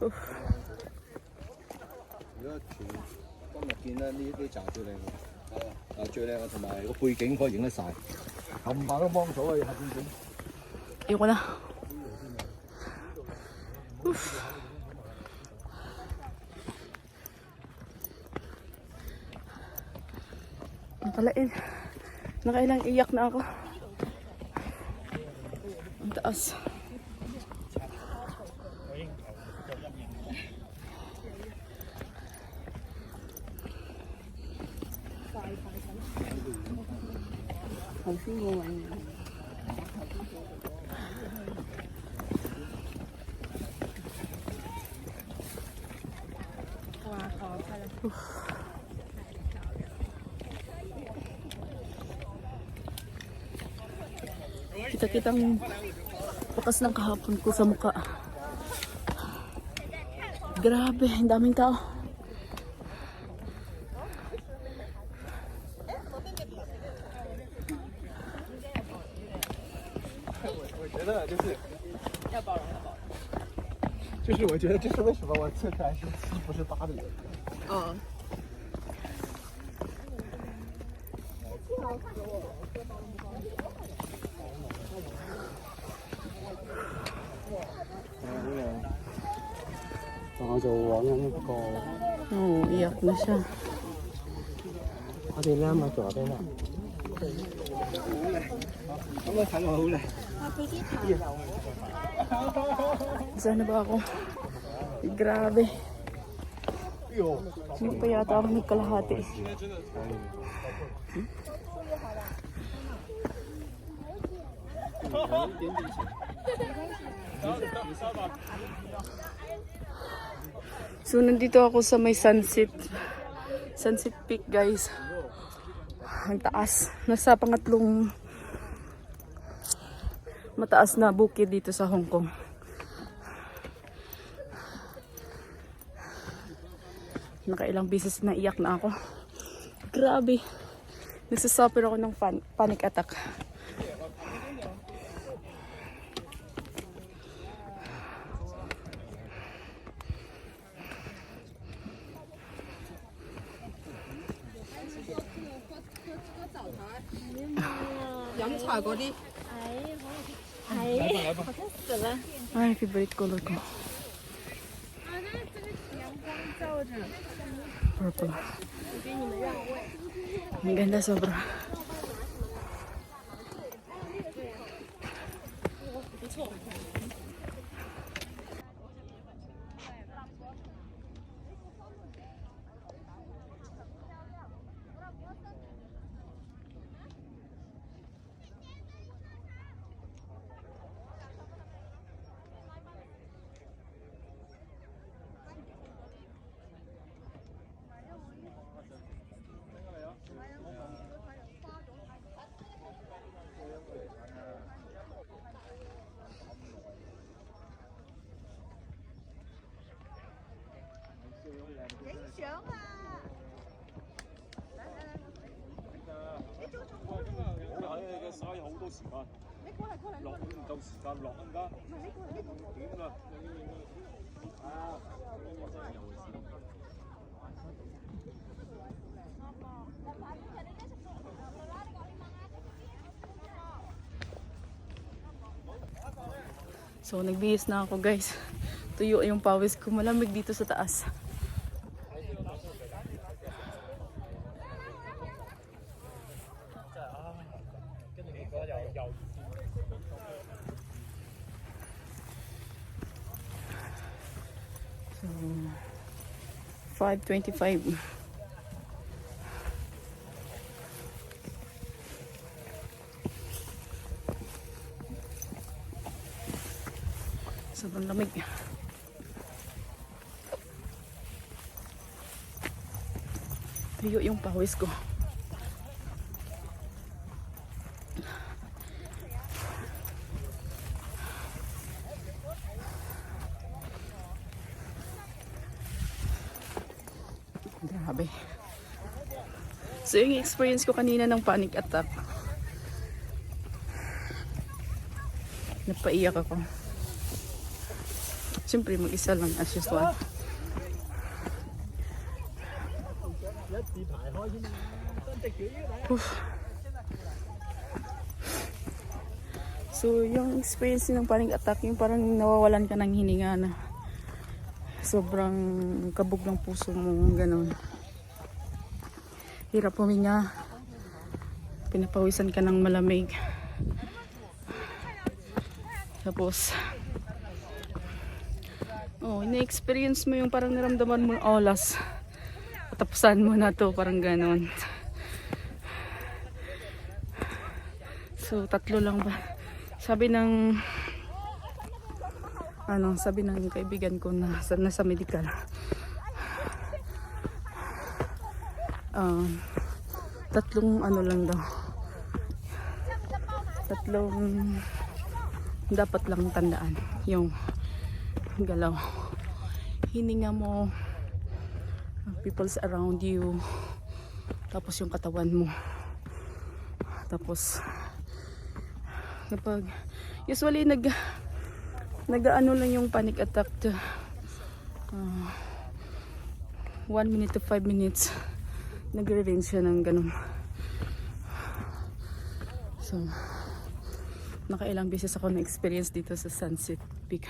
今日見咧呢啲炸最靚嘅，最靚嘅同埋個背景可以影得晒，冚唪唥都幫咗嘅下邊景。Ayoko na. Nakailang iyak na ako. Ang taas. Kita-kitang bakas ng kahapon ko sa mukha. Grabe, ang daming tao.我觉得这是为什么我测出来是7不是8的原因。我就往緊一個，Iyak na siya. 我哋咧咪做邊啦？咁啊睇我好靚。Saan na ba ako? Grabe. Hindi pa yata ako nagkalahati. So, nandito ako sa may Sunset Peak, guys. Ang taas. Nasa pangatlong mataas na bukid dito sa Hong Kong. Nakailang beses na iyak na ako. Grabe. Nagsasuffer ako ng panic attack. Ay, favorite color ko. Purple. Ang ganda sobra. So, nagbihis na ako, guys. Tuyo yung pawis ko. Malamig dito sa taas. So, 5:25. Sobrang lamig. Tuyo yung pawis ko. Grabe. So yung experience ko kanina ng panic attack, napaiyak ako. Siyempre, mag-isa lang as usual. Oof. So, yung experience ng panic attack, yung parang nawawalan ka ng hininga na sobrang kabog ng puso mo, ganun. Hirap huminga, pinapawisan ka ng malamig. Tapos, ina-experience mo yung parang naramdaman mo, olas. Patapusan mo na to, parang ganon. So, 3 lang ba? Sabi ng kaibigan ko na nasa medical. 3 lang daw. 3 dapat lang tandaan. Yung galaw, hininga mo, people's around you, tapos yung katawan mo. Tapos kapag usually nag-ano lang yung panic attack to 1 minute to 5 minutes, nagre-range siya ng ganun. So nakailang beses ako na-experience dito sa Sunset Peak.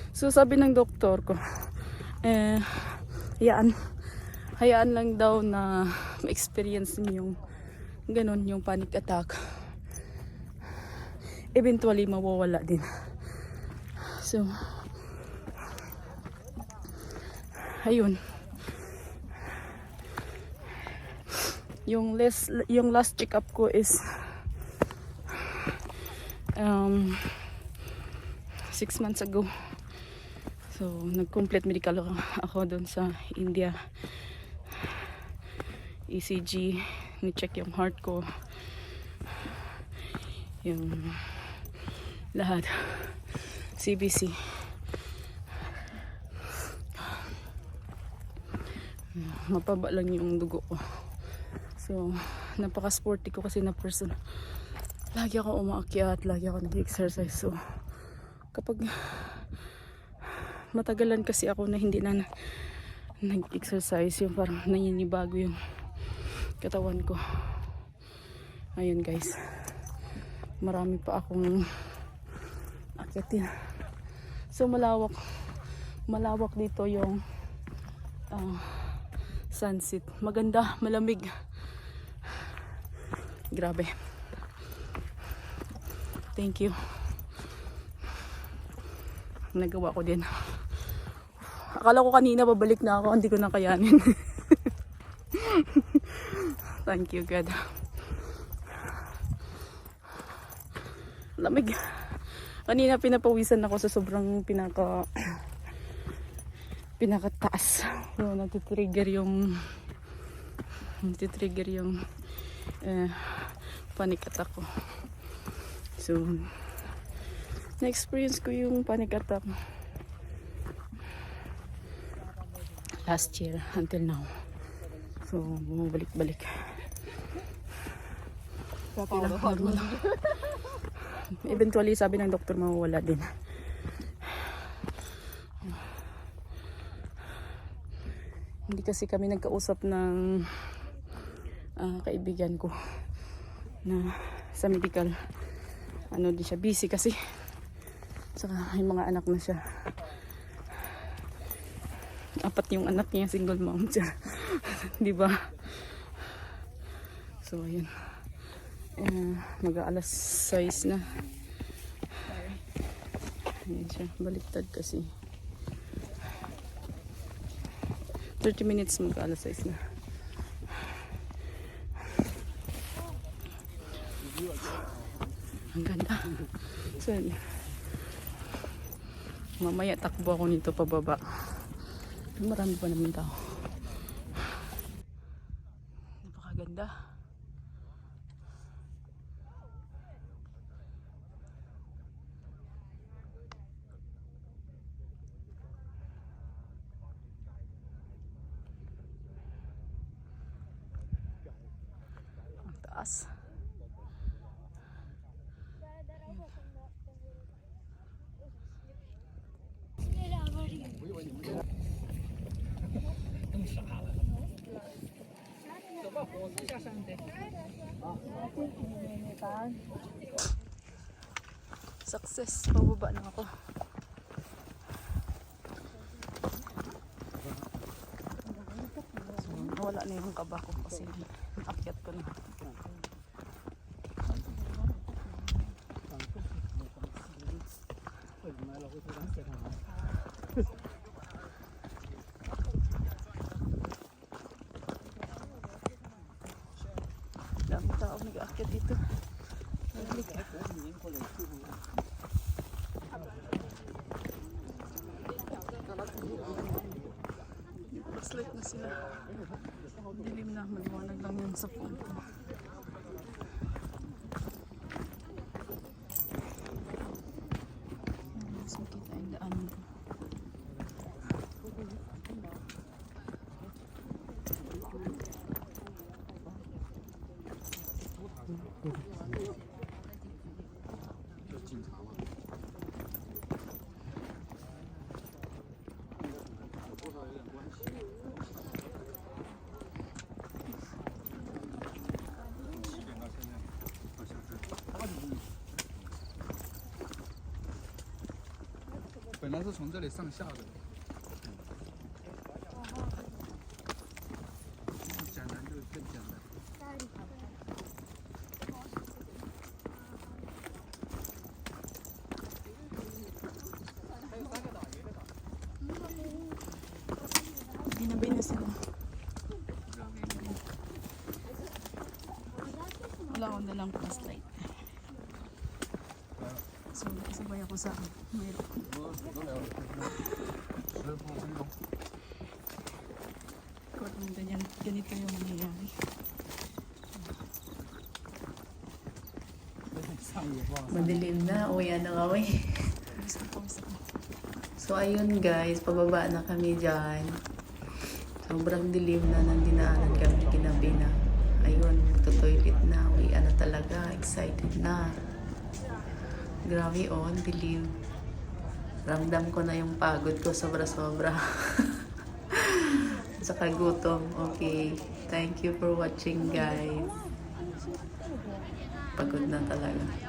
So sabi ng doktor ko, hayaan lang daw na ma-experience yung ganun, yung panic attack. Eventually mawawala din. So ayun, yung last check up ko is 6 months ago. So nag-complete medical ako doon sa India. ECG, ni-check yung heart ko, yung lahat, CBC. Mapaba lang yung dugo ko. So napaka-sporty ko kasi na person. Lagi ako umaakyat, lagi ako nag-exercise. So kapag matagalan kasi ako na hindi na nag-exercise, yung parang naninibago yung katawan ko. Ayun guys, marami pa akong akyatin. So malawak dito yung sunset. Maganda, malamig. Grabe. Thank you. Nagawa ko din. Akala ko kanina babalik na ako, hindi ko na kayanin. Thank you God. Lamig. Kanina pinapawisan ako sa sobrang pinakataas. So, natitrigger yung panic attack ko. So na-experience ko yung panic attack last year until now. So bumabalik-balik. Eventually sabi ng doktor mawawala din. Hindi kasi kami nagkausap ng kaibigan ko na sa medical. Di siya busy kasi saka may mga anak na siya. 4 yung anak niya, single mom siya. Di ba? So ayun, mag-aalas 6 na. Ayan siya, baliktad kasi 30 minutes mag-aalas 6 na. Ang ganda. So mamaya takbo ako nito pababa. Marami pa naman tao. Napakaganda. Ang taas. Success, pababa na ako. So, nawala na yung kaba ko kasi akyat ko na. Dami tao nag-aakyat dito. Flashlight na sila. Dilim na, maliwanag lang yun sa phone ko. Mas makita yung daanan ko.本来是从这里上下的，简单就更简单。Binabay na sila. Wala akong dalang flashlight. So, nakasabay ako sa mayroon. Kung ganito yung mangyayari. Madilim na, uwi na kami. So ayun guys, pababa na kami dyan. Sobrang dilim na nang dinaanan kami kinabi na. Ayun, magto-toilet na, uwi na talaga, excited na. Grabe on, dilim. Ramdam ko na yung pagod ko sobra-sobra. Saka gutom. Okay, thank you for watching guys. Pagod na talaga.